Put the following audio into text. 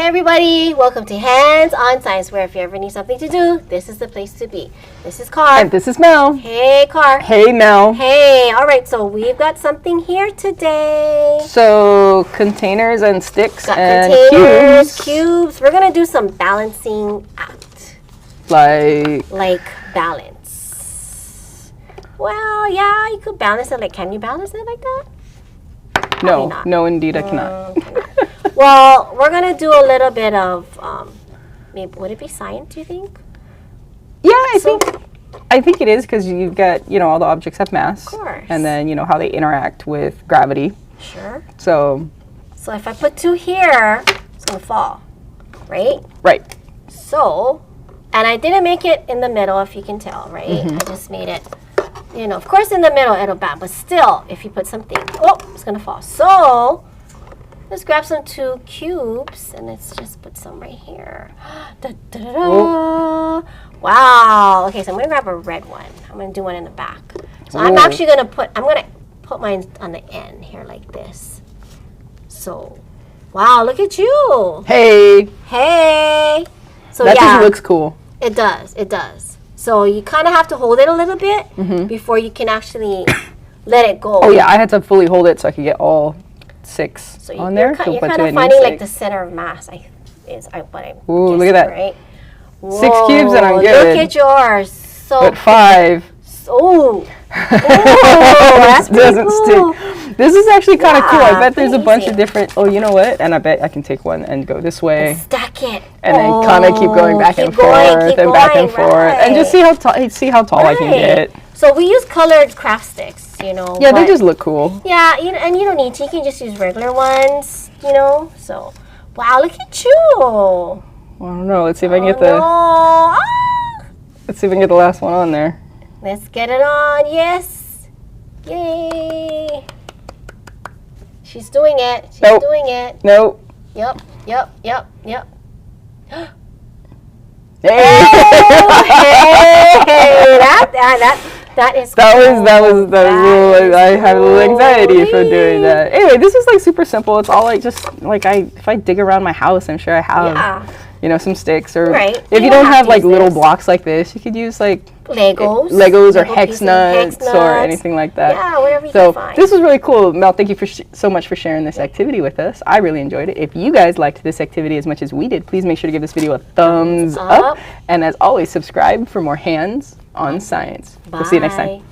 everybody, welcome to Hands on Science, where if you ever need something to do, this is the place to be. This is Carr. And this is Mel. Hey, Carr. Hey, Mel. Hey, all right, so we've got something here today. So, containers and sticks Got and containers, cubes. We're going to do some balancing act. Like balance. Well, yeah, you could balance it. Like, can you balance it like that? No, indeed, I cannot. Well, we're going to do a little bit of, maybe, would it be science, do you think? Yeah, I think it is, because you've got, all the objects have mass. Of course. And then, how they interact with gravity. Sure. So if I put 2 here, it's going to fall, right? Right. So, and I didn't make it in the middle, if you can tell, right? I just made it, of course in the middle it'll bounce, but still, if you put something, it's going to fall. So, let's grab some 2 cubes, and let's just put some right here. Da, da, da, da. Wow. Okay, so I'm going to grab a red one. I'm going to do one in the back. So I'm actually going to put mine on the end here like this. So, wow, look at you. Hey. So that just looks cool. It does. So you kind of have to hold it a little bit before you can actually let it go. Oh, yeah, I had to fully hold it so I could get all 6 on there. You're kind of finding like the center of mass. Ooh, look at that. Right? 6 cubes and I'm good. Look at yours. So but 5. Oh, that's doesn't cool. stick. This is actually kind of cool. I bet there's a bunch easy. of different. Oh, you know what? And I bet I can take one and go this way. And stack it. And then kind of keep going back and forth and back and forth, and just see how tall I can get. So we use colored craft sticks, Yeah, they just look cool. Yeah, and you don't need to. You can just use regular ones, So, wow, look at you. Well, I don't know. Let's see if I can get Let's see if I can get the last one on there. Let's get it on. Yes. Yay. She's doing it. She's doing it. Nope. Yep. Hey! Hey! That is cool. That was a little, I had a little anxiety for doing that. Anyway, this is like super simple. It's all like just like if I dig around my house, I'm sure I have some sticks, or if you don't have like little blocks like this, you could use like Legos or hex nuts or anything like that. Yeah, whatever you can find. This was really cool. Mel, thank you so much for sharing this activity with us. I really enjoyed it. If you guys liked this activity as much as we did, please make sure to give this video a thumbs up. And as always, subscribe for more Hands on Science. Bye. We'll see you next time.